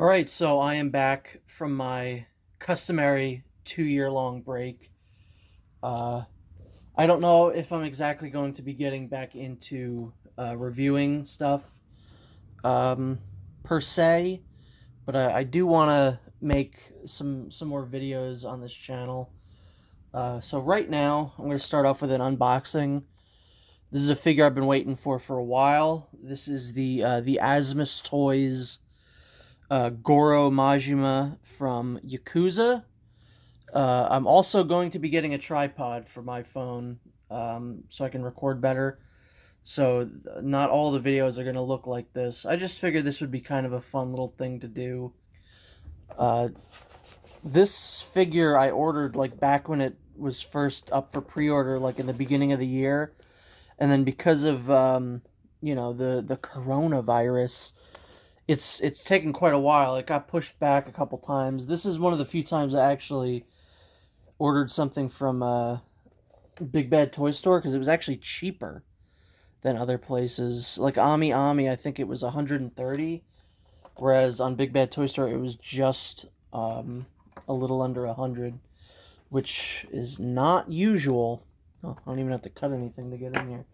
All right, so I am back from my customary 2 year long break. Uh, I don't know if I'm exactly going to be getting back into reviewing stuff um, per se, but I do want to make some more videos on this channel. So right now, I'm going to start off with an unboxing. This is a figure I've been waiting for a while. This is the Asmus Toys Goro Majima from Yakuza. I'm also going to be getting a tripod for my phone so I can record better. So not all the videos are going to look like this. I just figured this would be kind of a fun little thing to do. Uh, this figure I ordered like back when it was first up for pre-order, like in the beginning of the year, and then because of the coronavirus, it's taken quite a while. It got pushed back a couple times. This is one of the few times I actually ordered something from Big Bad Toy Store because it was actually cheaper than other places. Like Ami Ami, I think it was 130, whereas on Big Bad Toy Store it was just a little under 100, which is not usual. Oh, I don't even have to cut anything to get in here.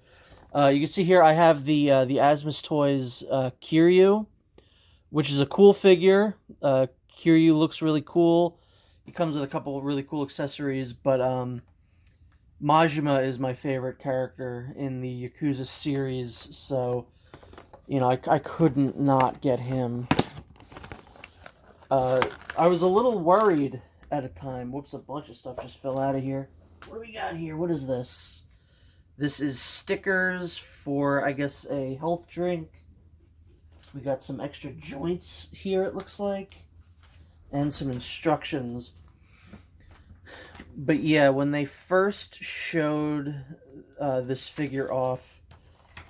You can see here I have the Asmus Toys Kiryu, which is a cool figure. Kiryu looks really cool. He comes with a couple of really cool accessories, but Majima is my favorite character in the Yakuza series, so, I couldn't not get him. I was a little worried at a time. Whoops, a bunch of stuff just fell out of here. What do we got here? What is this? This is stickers for, I guess, a health drink. We got some extra joints here, it looks like, and some instructions. But yeah, when they first showed this figure off,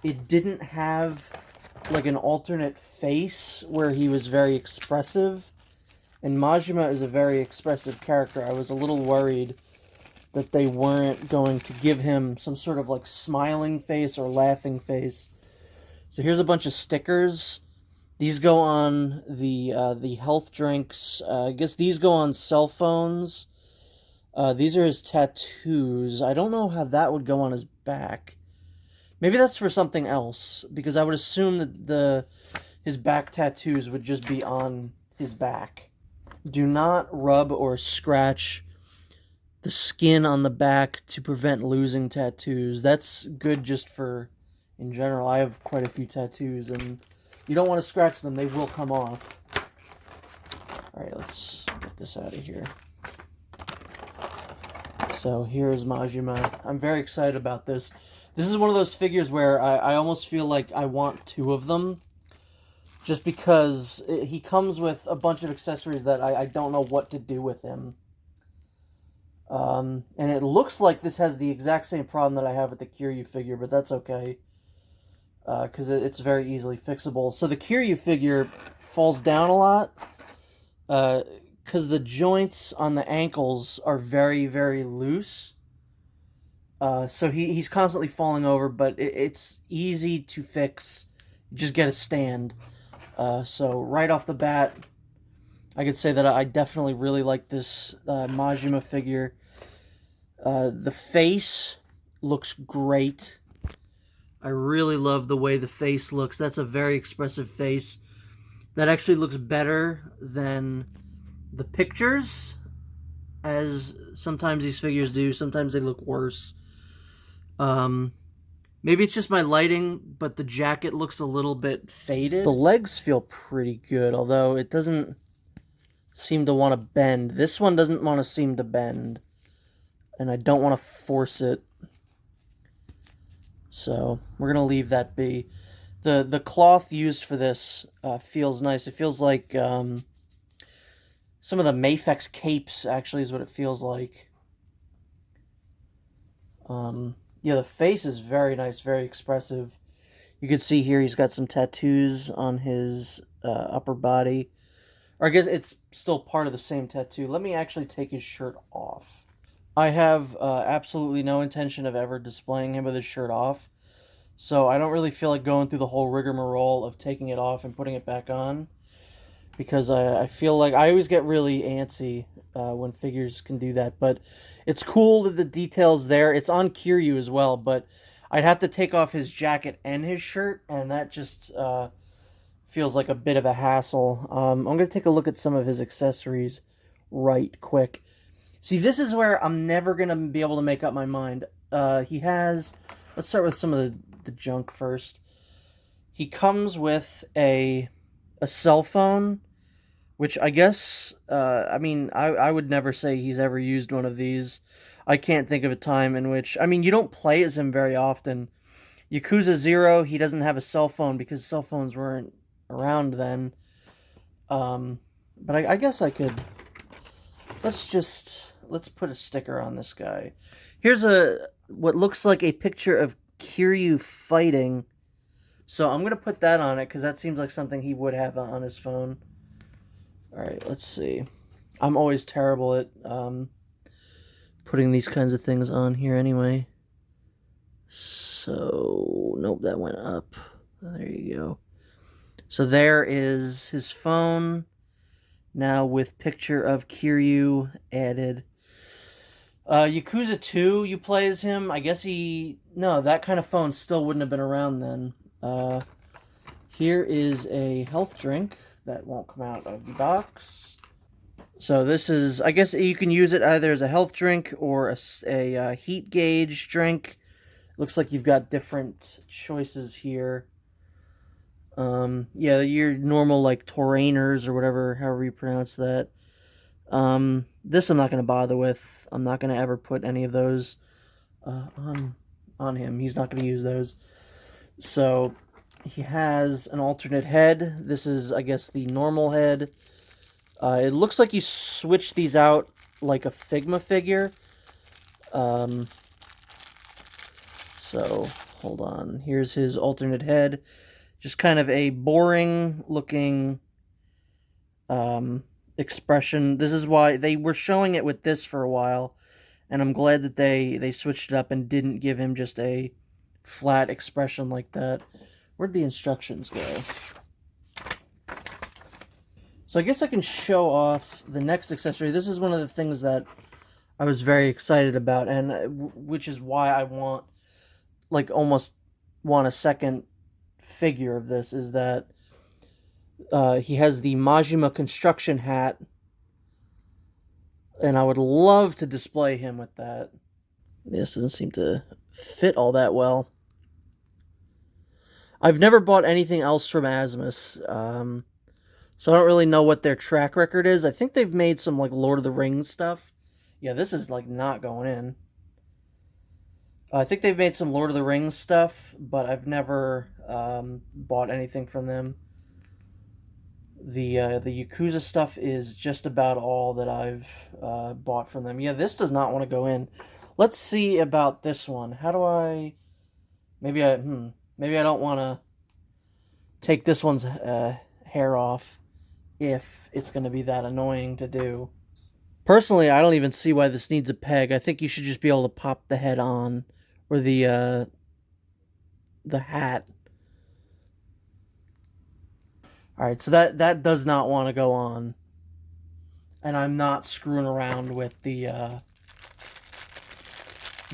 it didn't have like an alternate face where he was very expressive. And Majima is a very expressive character. I was a little worried that they weren't going to give him some sort of like smiling face or laughing face. So here's a bunch of stickers. These go on the health drinks. I guess these go on cell phones. These are his tattoos. I don't know how that would go on his back. Maybe that's for something else, because I would assume that his back tattoos would just be on his back. Do not rub or scratch the skin on the back to prevent losing tattoos. That's good just for, in general. I have quite a few tattoos, and you don't want to scratch them. They will come off. Alright, let's get this out of here. So here's Majima. I'm very excited about this. This is one of those figures where I almost feel like I want two of them. Just because he comes with a bunch of accessories that I don't know what to do with him. And it looks like this has the exact same problem that I have with the Kiryu figure, but that's okay. Because it's very easily fixable. So the Kiryu figure falls down a lot. Because the joints on the ankles are very, very loose. So he's constantly falling over, but it's easy to fix. You just get a stand. So right off the bat, I could say that I definitely really like this Majima figure. The face looks great. I really love the way the face looks. That's a very expressive face. That actually looks better than the pictures, as sometimes these figures do. Sometimes they look worse. Maybe it's just my lighting, but the jacket looks a little bit faded. The legs feel pretty good, although it doesn't seem to want to bend. This one doesn't want to seem to bend, and I don't want to force it. So we're going to leave that be. The cloth used for this feels nice. It feels like some of the Mafex capes, actually, is what it feels like. Yeah, the face is very nice, very expressive. You can see here he's got some tattoos on his upper body. Or I guess it's still part of the same tattoo. Let me actually take his shirt off. I have absolutely no intention of ever displaying him with his shirt off. So I don't really feel like going through the whole rigmarole of taking it off and putting it back on. because I feel like I always get really antsy when figures can do that. But it's cool that the detail's there. It's on Kiryu as well, but I'd have to take off his jacket and his shirt, and that just feels like a bit of a hassle. I'm going to take a look at some of his accessories right quick. See, this is where I'm never going to be able to make up my mind. He has... Let's start with some of the junk first. He comes with a cell phone, which I guess, I mean, I would never say he's ever used one of these. I can't think of a time in which... I mean, you don't play as him very often. Yakuza 0, he doesn't have a cell phone because cell phones weren't around then. But I guess I could... Let's put a sticker on this guy. Here's what looks like a picture of Kiryu fighting. So I'm going to put that on it because that seems like something he would have on his phone. Alright, let's see. I'm always terrible at putting these kinds of things on here anyway. So, nope, that went up. There you go. So there is his phone, now with picture of Kiryu added. Yakuza 2, you play as him. I guess no, that kind of phone still wouldn't have been around then. Here is a health drink that won't come out of the box. So this is, I guess you can use it either as a health drink or a heat gauge drink. Looks like you've got different choices here. Yeah, your normal, like, Torainers or whatever, however you pronounce that. This I'm not going to bother with. I'm not going to ever put any of those on him. He's not going to use those. So, he has an alternate head. This is, I guess, the normal head. It looks like you switch these out like a Figma figure. So, hold on. Here's his alternate head. Just kind of a boring looking expression. This is why they were showing it with this for a while, and I'm glad that they switched it up and didn't give him just a flat expression like that. Where'd the instructions go? So I guess I can show off the next accessory. This is one of the things that I was very excited about, and which is why I almost want a second figure of this, is that he has the Majima Construction Hat, and I would love to display him with that. This doesn't seem to fit all that well. I've never bought anything else from Asmus, so I don't really know what their track record is. I think they've made some, like, Lord of the Rings stuff. Yeah, this is, like, not going in. I think they've made some Lord of the Rings stuff, but I've never bought anything from them. The Yakuza stuff is just about all that I've bought from them. Yeah, this does not want to go in. Let's see about this one. How do I... Maybe I don't want to take this one's hair off if it's going to be that annoying to do. Personally, I don't even see why this needs a peg. I think you should just be able to pop the head on, or the hat. Alright, so that does not want to go on. And I'm not screwing around with the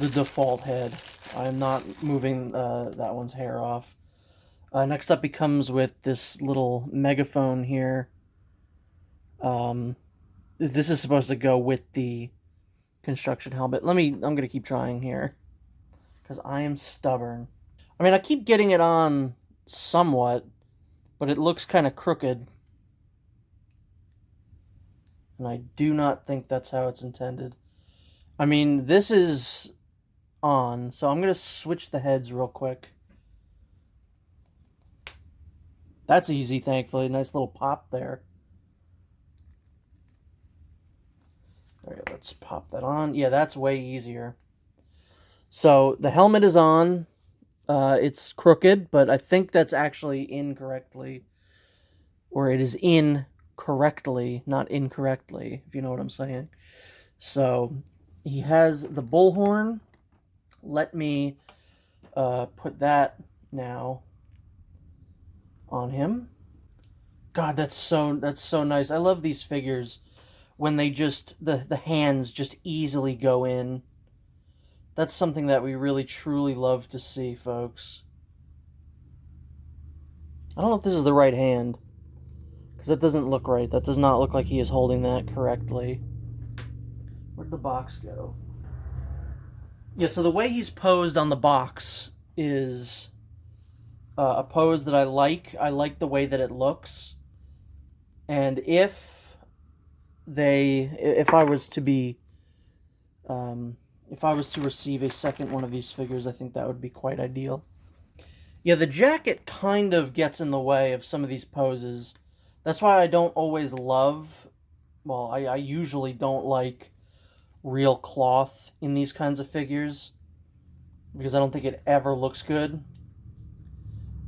default head. I'm not moving that one's hair off. Next up, he comes with this little megaphone here. This is supposed to go with the construction helmet. I'm going to keep trying here, because I am stubborn. I mean, I keep getting it on somewhat, but it looks kind of crooked. And I do not think that's how it's intended. I mean, this is on, so I'm going to switch the heads real quick. That's easy, thankfully. Nice little pop there. Alright, let's pop that on. Yeah, that's way easier. So, the helmet is on. It's crooked, but I think that's actually incorrectly. Or it is in correctly, not incorrectly, if you know what I'm saying. So, he has the Bullhorn. Let me put that now on him. God, that's so nice. I love these figures when they just the hands just easily go in. That's something that we really truly love to see, folks. I don't know if this is the right hand, because that doesn't look right. That does not look like he is holding that correctly. Where'd the box go? Yeah, so the way he's posed on the box is a pose that I like. I like the way that it looks. And if I was to be, if I was to receive a second one of these figures, I think that would be quite ideal. Yeah, the jacket kind of gets in the way of some of these poses. That's why I don't always love, well, I usually don't like real cloth in these kinds of figures, because I don't think it ever looks good.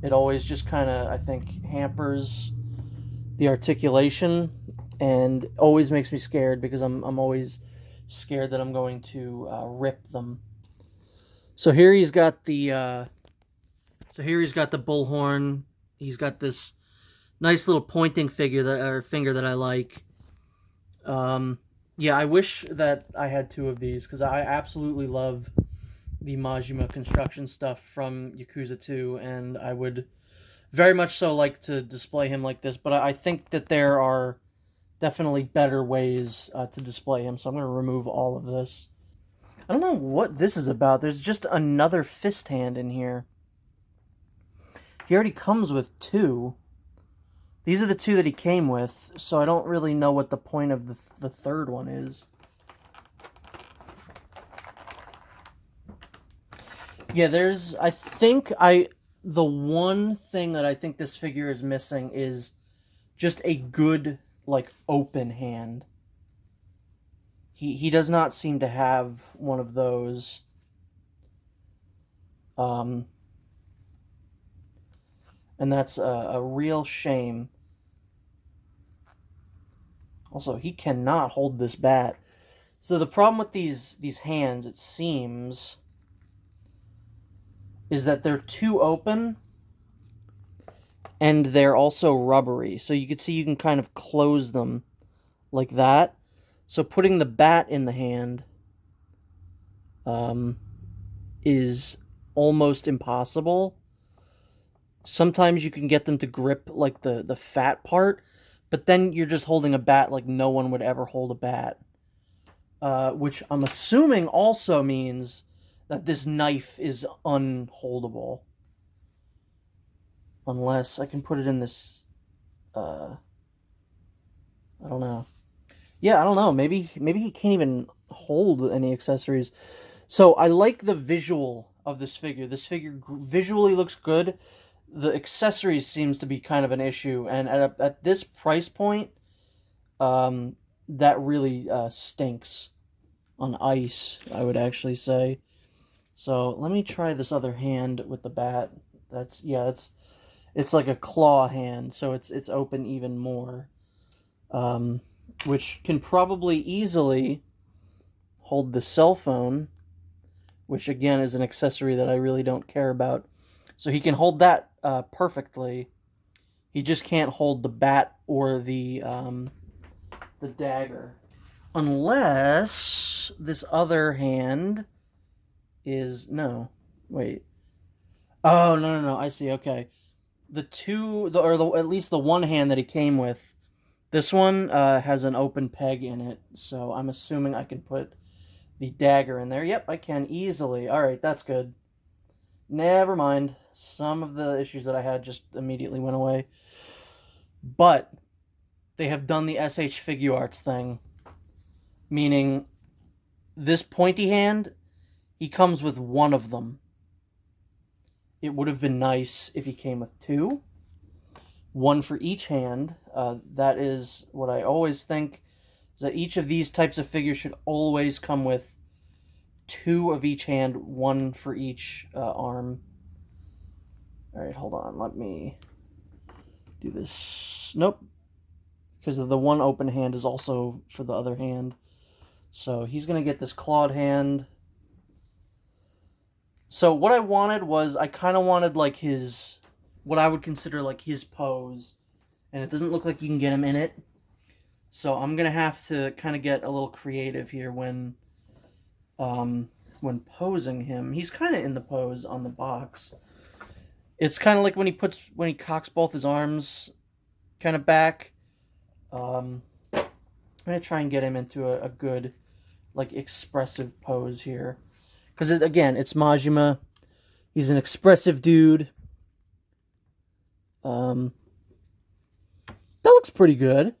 It always just kind of, I think, hampers the articulation, and always makes me scared, because I'm always scared that I'm going to rip them. So here he's got the Bullhorn. He's got this nice little pointing finger that I like. Yeah, I wish that I had two of these, because I absolutely love the Majima Construction stuff from Yakuza 2, and I would very much so like to display him like this, but I think that there are definitely better ways to display him, so I'm going to remove all of this. I don't know what this is about. There's just another fist hand in here. He already comes with two. These are the two that he came with, so I don't really know what the point of the third one is. Yeah, the one thing that I think this figure is missing is just a good, like, open hand. He does not seem to have one of those. And that's a real shame. Also, he cannot hold this bat. So the problem with these hands, it seems, is that they're too open, and they're also rubbery. So you can see you can kind of close them like that. So putting the bat in the hand is almost impossible. Sometimes you can get them to grip like the fat part, but then you're just holding a bat like no one would ever hold a bat. Which I'm assuming also means that this knife is unholdable. Unless I can put it in this, I don't know. Yeah, I don't know. Maybe he can't even hold any accessories. So I like the visual of this figure. This figure visually looks good. The accessories seems to be kind of an issue, and at this price point, that really stinks on ice, I would actually say. So let me try this other hand with the bat. It's like a claw hand, so it's open even more, which can probably easily hold the cell phone, which again is an accessory that I really don't care about. So he can hold that perfectly. He just can't hold the bat or the dagger, unless this other hand is wait. Oh, no, I see. Okay, at least the one hand that he came with. This one has an open peg in it, so I'm assuming I can put the dagger in there. Yep, I can easily. All right, that's good. Never mind. Some of the issues that I had just immediately went away. But they have done the SH Figuarts thing, meaning this pointy hand, he comes with one of them. It would have been nice if he came with two. One for each hand. That is what I always think, is that each of these types of figures should always come with two of each hand, one for each arm. Alright, hold on. Let me do this. Nope. Because the one open hand is also for the other hand. So he's going to get this clawed hand. So what I wanted was, I kind of wanted like what I would consider like his pose. and it doesn't look like you can get him in it. So I'm gonna have to kind of get a little creative here when posing him. He's kind of in the pose on the box. It's kind of like when he cocks both his arms kind of back. I'm gonna try and get him into a good, like, expressive pose here, because again, it's Majima. He's an expressive dude. That looks pretty good.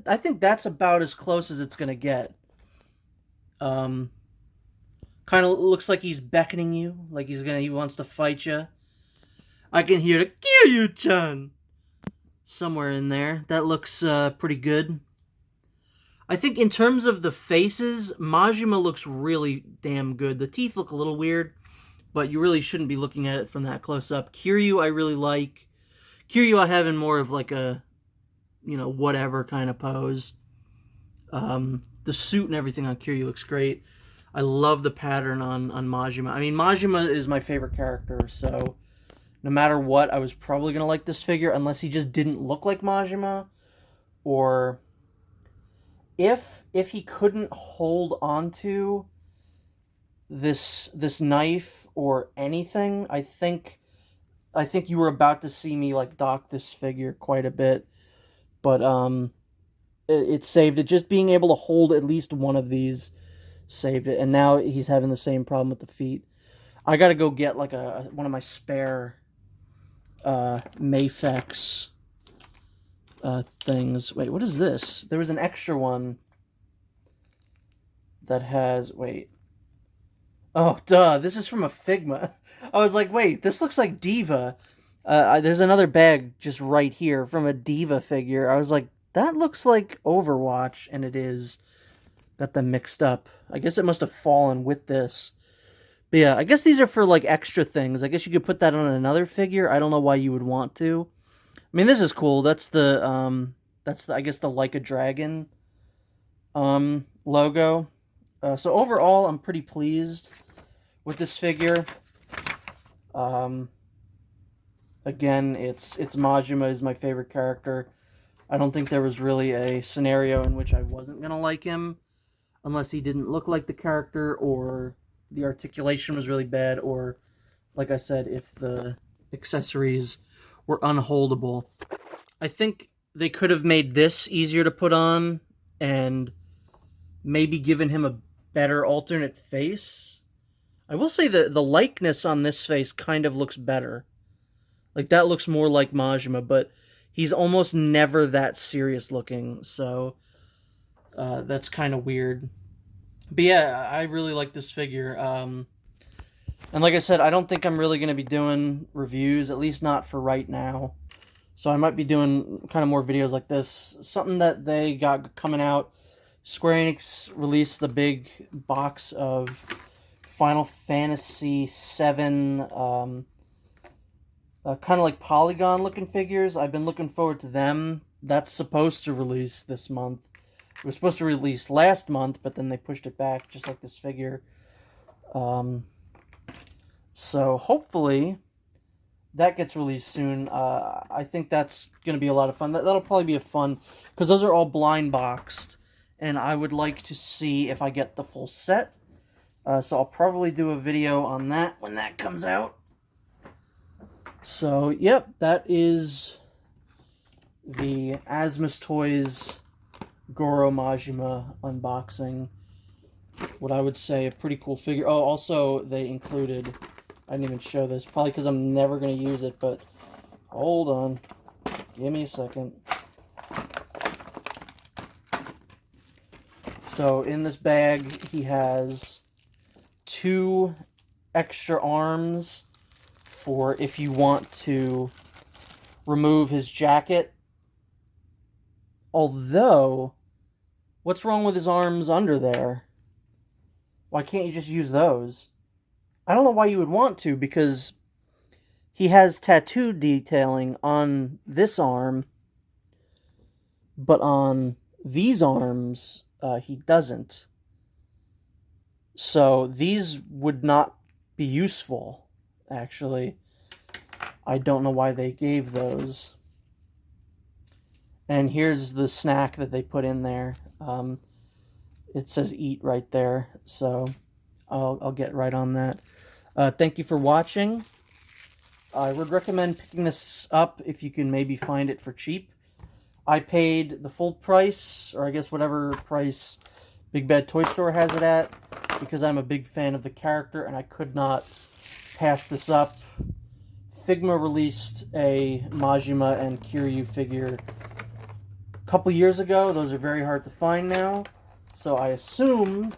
I think that's about as close as it's gonna get. Kind of looks like he's beckoning you, like he wants to fight you. I can hear the kiryu-chan somewhere in there. That looks pretty good. I think in terms of the faces, Majima looks really damn good. The teeth look a little weird, but you really shouldn't be looking at it from that close up. Kiryu I really like. Kiryu I have in more of like a, whatever kind of pose. The suit and everything on Kiryu looks great. I love the pattern on Majima. I mean, Majima is my favorite character, so no matter what, I was probably going to like this figure, unless he just didn't look like Majima, or if he couldn't hold onto this knife or anything, I think you were about to see me, like, dock this figure quite a bit, but it saved it. Just being able to hold at least one of these saved it, and now he's having the same problem with the feet. I gotta go get, like, one of my spare Mafex things. Wait, what is this? There was an extra one that has... Wait. Oh, duh. This is from a Figma. I was like, wait, this looks like Diva. There's another bag just right here from a Diva figure. I was like, that looks like Overwatch, and it is. Got them mixed up. I guess it must have fallen with this. But yeah, I guess these are for, like, extra things. I guess you could put that on another figure. I don't know why you would want to. I mean, this is cool. That's the I guess the Like a Dragon logo. So overall, I'm pretty pleased with this figure. Again, it's Majima is my favorite character. I don't think there was really a scenario in which I wasn't gonna like him, unless he didn't look like the character, or the articulation was really bad, or, like I said, if the accessories were unholdable. I think they could have made this easier to put on, and maybe given him a better alternate face. I will say that the likeness on this face kind of looks better. Like, that looks more like Majima, but he's almost never that serious looking, so that's kind of weird. But yeah, I really like this figure. And like I said, I don't think I'm really going to be doing reviews, at least not for right now. So I might be doing kind of more videos like this. Something that they got coming out. Square Enix released the big box of Final Fantasy VII, kind of like polygon-looking figures. I've been looking forward to them. That's supposed to release this month. It was supposed to release last month, but then they pushed it back, just like this figure. So hopefully that gets released soon. I think that's going to be a lot of fun. That'll probably be a fun, because those are all blind boxed, and I would like to see if I get the full set. So I'll probably do a video on that when that comes out. So, yep, that is the Asmus Toys Goro Majima unboxing. What I would say a pretty cool figure. Oh, also, they included... I didn't even show this, probably because I'm never going to use it, but hold on. Give me a second. So, in this bag, he has 2 extra arms for if you want to remove his jacket. Although, what's wrong with his arms under there? Why can't you just use those? I don't know why you would want to, because he has tattoo detailing on this arm, but on these arms, he doesn't. So these would not be useful, actually. I don't know why they gave those. And here's the snack that they put in there. It says eat right there, so I'll get right on that. Thank you for watching. I would recommend picking this up if you can maybe find it for cheap. I paid the full price, or I guess whatever price Big Bad Toy Store has it at, because I'm a big fan of the character and I could not pass this up. Figma released a Majima and Kiryu figure a couple years ago. Those are very hard to find now, so I assume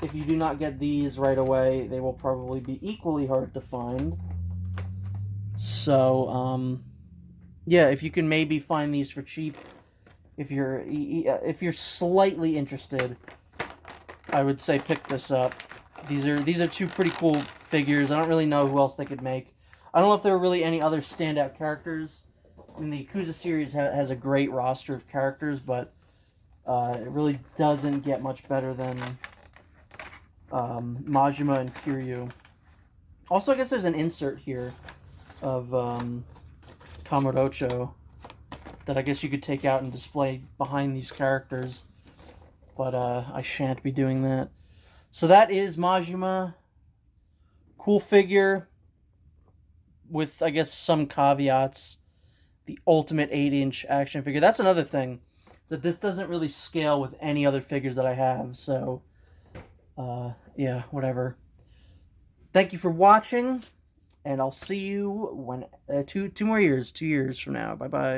if you do not get these right away, they will probably be equally hard to find. So, yeah, if you can maybe find these for cheap, if you're slightly interested, I would say pick this up. These are two pretty cool figures. I don't really know who else they could make. I don't know if there are really any other standout characters. I mean, the Yakuza series has a great roster of characters, but it really doesn't get much better than Majima and Kiryu. Also, I guess there's an insert here of Kamurocho that I guess you could take out and display behind these characters, but I shan't be doing that. So that is Majima. Cool figure with, I guess, some caveats. The ultimate 8-inch action figure. That's another thing, that this doesn't really scale with any other figures that I have, so yeah, whatever. Thank you for watching, and I'll see you when 2 years from now. Bye bye.